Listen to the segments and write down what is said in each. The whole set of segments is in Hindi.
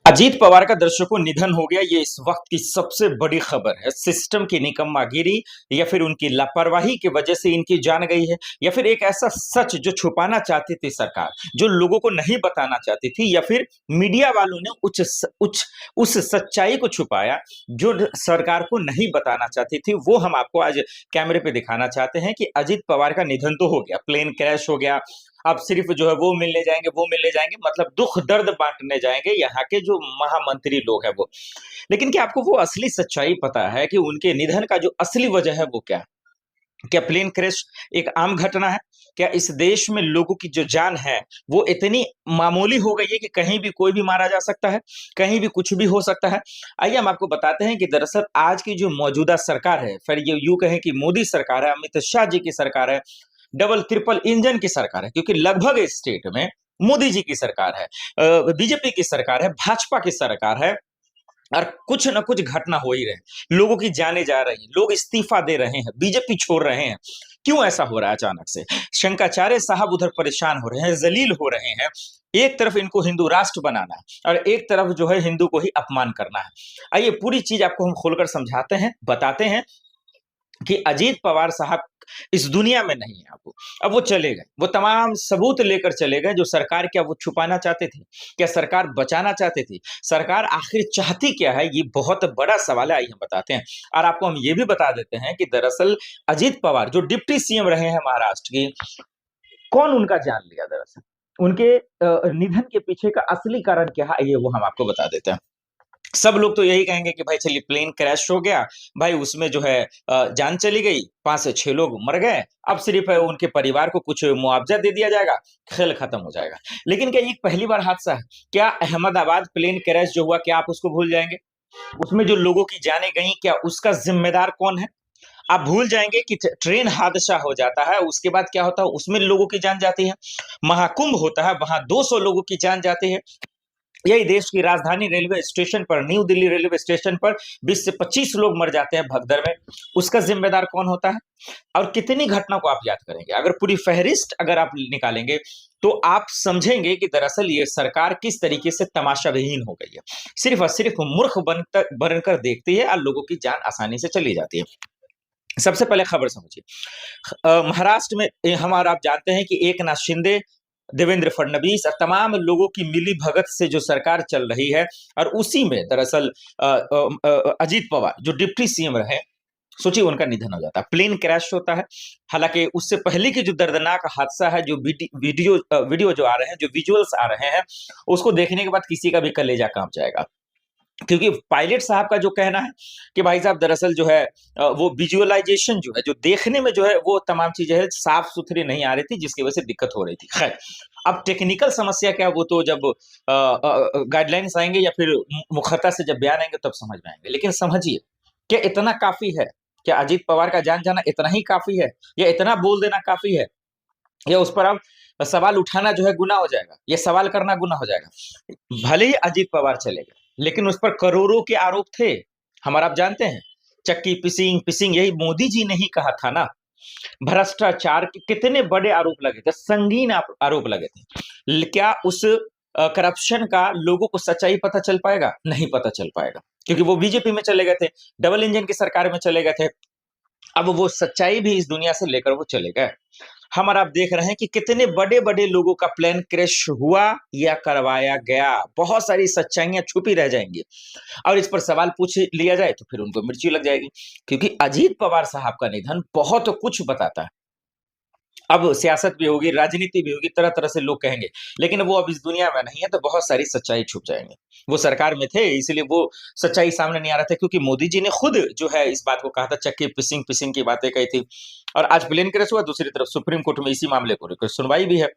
अजीत पवार का दर्शकों निधन हो गया। ये इस वक्त की सबसे बड़ी खबर है। सिस्टम की निकम्मागिरी या फिर उनकी लापरवाही की वजह से इनकी जान गई है, या फिर एक ऐसा सच जो छुपाना चाहती थी सरकार, जो लोगों को नहीं बताना चाहती थी, या फिर मीडिया वालों ने उस सच्चाई को छुपाया जो सरकार को नहीं बताना चाहती थी। वो हम आपको आज कैमरे पे दिखाना चाहते हैं कि अजीत पवार का निधन तो हो गया, प्लेन क्रैश हो गया। अब सिर्फ जो है वो मिलने जाएंगे, मतलब दुख दर्द बांटने जाएंगे यहाँ के जो महामंत्री लोग हैं वो। लेकिन क्या आपको वो असली सच्चाई पता है कि उनके निधन का जो असली वजह है वो क्या? क्या प्लेन क्रैश एक आम घटना है? क्या इस देश में लोगों की जो जान है वो इतनी मामूली हो गई है कि कहीं भी कोई भी मारा जा सकता है, कहीं भी कुछ भी हो सकता है? आइए हम आपको बताते हैं कि दरअसल आज की जो मौजूदा सरकार है, फिर ये यूं कहें कि मोदी सरकार है, अमित शाह जी की सरकार है, डबल ट्रिपल इंजन की सरकार है, क्योंकि लगभग इस स्टेट में मोदी जी की सरकार है, बीजेपी की सरकार है, भाजपा की सरकार है, और कुछ न कुछ घटना हो ही रहे। लोगों की जाने जा रही हैं, लोग इस्तीफा दे रहे हैं, बीजेपी छोड़ रहे हैं। क्यों ऐसा हो रहा है अचानक से? शंकराचार्य साहब उधर परेशान हो रहे हैं, जलील हो रहे हैं। एक तरफ इनको हिंदू राष्ट्र बनाना है और एक तरफ जो है हिंदू को ही अपमान करना है। आइए पूरी चीज आपको हम खोलकर समझाते हैं, बताते हैं कि अजीत पवार साहब इस दुनिया में नहीं है। अब वो चले गए, वो तमाम सबूत लेकर चले गए जो सरकार क्या वो छुपाना चाहते थे, क्या सरकार बचाना चाहते थे, सरकार आखिर चाहती क्या है, ये बहुत बड़ा सवाल है। आइए हम बताते हैं। और आपको हम ये भी बता देते हैं कि दरअसल अजीत पवार जो डिप्टी सीएम रहे हैं महाराष्ट्र की, कौन उनका जान लिया दरअसल, उनके निधन के पीछे का असली कारण क्या है, ये वो हम आपको बता देते हैं। सब लोग तो यही कहेंगे कि भाई चलिए प्लेन क्रैश हो गया, भाई उसमें जो है जान चली गई, 5 से 6 लोग मर गए, अब सिर्फ उनके परिवार को कुछ मुआवजा दे दिया जाएगा, खेल खत्म हो जाएगा। लेकिन क्या ये पहली बार हादसा है? क्या अहमदाबाद प्लेन क्रैश जो हुआ, क्या आप उसको भूल जाएंगे? उसमें जो लोगों की जानें गई, क्या उसका जिम्मेदार कौन है? आप भूल जाएंगे कि ट्रेन हादसा हो जाता है, उसके बाद क्या होता है, उसमें लोगों की जान जाती है। महाकुंभ होता है, वहां 200 लोगों की जान जाती है। यही देश की राजधानी रेलवे स्टेशन पर, न्यू दिल्ली रेलवे स्टेशन पर 20 से 25 लोग मर जाते हैं भगदड़ में। उसका जिम्मेदार कौन होता है? और कितनी घटना को आप याद करेंगे? अगर पूरी फहरिस्त अगर आप निकालेंगे तो आप समझेंगे कि दरअसल ये सरकार किस तरीके से तमाशाविहीन हो गई है। सिर्फ और सिर्फ मूर्ख बनकर देखती है और लोगों की जान आसानी से चली जाती है। सबसे पहले खबर समझिए। महाराष्ट्र में हमारा आप जानते हैं कि एकनाथ शिंदे, देवेंद्र फडणवीस और तमाम लोगों की मिली भगत से जो सरकार चल रही है, और उसी में दरअसल अजीत पवार जो डिप्टी सीएम रहे, सोचिए उनका निधन हो जाता है, प्लेन क्रैश होता है। हालांकि उससे पहले की जो दर्दनाक हादसा है, जो वीडियो जो आ रहे हैं, जो विजुअल्स आ रहे हैं, उसको देखने के बाद किसी का भी कलेजा कांप जाएगा। क्योंकि पायलट साहब का जो कहना है कि भाई साहब दरअसल जो है वो विजुअलाइजेशन जो है, जो देखने में जो है वो तमाम चीजें है साफ सुथरी नहीं आ रही थी, जिसकी वजह से दिक्कत हो रही थी। खैर, अब टेक्निकल समस्या क्या है, वो तो जब गाइडलाइंस आएंगे या फिर मुखर्ता से जब बयान आएंगे तब समझ में आएंगे। लेकिन समझिए, क्या इतना काफी है? क्या अजीत पवार का जान जाना इतना ही काफी है, या इतना बोल देना काफी है, या उस पर अब सवाल उठाना जो है गुनाह हो जाएगा, ये सवाल करना गुनाह हो जाएगा? भले ही अजीत पवार चले गए, लेकिन उस पर करोड़ों के आरोप थे। हमारा आप जानते हैं, चक्की पिसिंग पिसिंग, यही मोदी जी ने ही कहा था ना। भ्रष्टाचार के कितने बड़े आरोप लगे थे, संगीन आरोप लगे थे। क्या उस करप्शन का लोगों को सच्चाई पता चल पाएगा? नहीं पता चल पाएगा, क्योंकि वो बीजेपी में चले गए थे, डबल इंजन की सरकार में चले गए थे। अब वो सच्चाई भी इस दुनिया से लेकर वो चले गए। हम और आप देख रहे हैं कि कितने बड़े बड़े लोगों का प्लेन क्रैश हुआ या करवाया गया। बहुत सारी सच्चाइयां छुपी रह जाएंगी, और इस पर सवाल पूछ लिया जाए तो फिर उनको मिर्ची लग जाएगी, क्योंकि अजीत पवार साहब का निधन बहुत कुछ बताता है। अब सियासत भी होगी, राजनीति भी होगी, तरह तरह से लोग कहेंगे, लेकिन वो अब इस दुनिया में नहीं है तो बहुत सारी सच्चाई छुप जाएंगे। वो सरकार में थे इसलिए वो सच्चाई सामने नहीं आ रहा था, क्योंकि मोदी जी ने खुद जो है इस बात को कहा था, चक्की पिसिंग पिसिंग की बातें कही थी। और आज प्लेन क्रैश हुआ, दूसरी तरफ सुप्रीम कोर्ट में इसी मामले को लेकर सुनवाई भी है।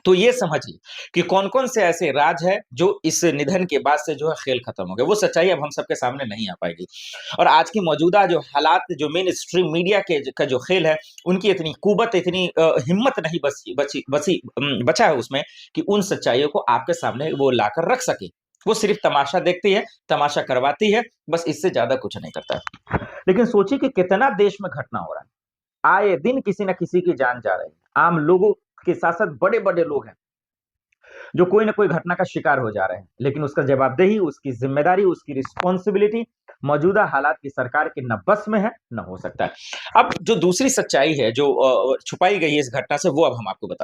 तो ये समझिए कि कौन कौन से ऐसे राज है जो इस निधन के बाद से जो है खेल खत्म हो गया। वो सच्चाई अब हम सबके सामने नहीं आ पाएगी। और आज की मौजूदा जो हालात, जो मेन स्ट्रीम मीडिया के का जो खेल है, उनकी इतनी कुवत, इतनी हिम्मत नहीं बचा है उसमें कि उन सच्चाइयों को आपके सामने वो लाकर रख सके। वो सिर्फ तमाशा देखती है, तमाशा करवाती है, बस इससे ज्यादा कुछ नहीं करता है। लेकिन सोचिए कि कितना देश में घटना हो रहा है, आए दिन किसी न किसी की जान जा रही है। आम लोगों के साथ साथ बड़े बड़े लोग हैं जो कोई ना कोई घटना का शिकार हो जा रहे हैं, लेकिन उसका जवाबदेही, उसकी जिम्मेदारी, उसकी रिस्पॉन्सिबिलिटी मौजूदा हालात की सरकार के न बस में है न हो सकता है। अब जो दूसरी सच्चाई है जो छुपाई गई है इस घटना से, वो अब हम आपको बताते हैं।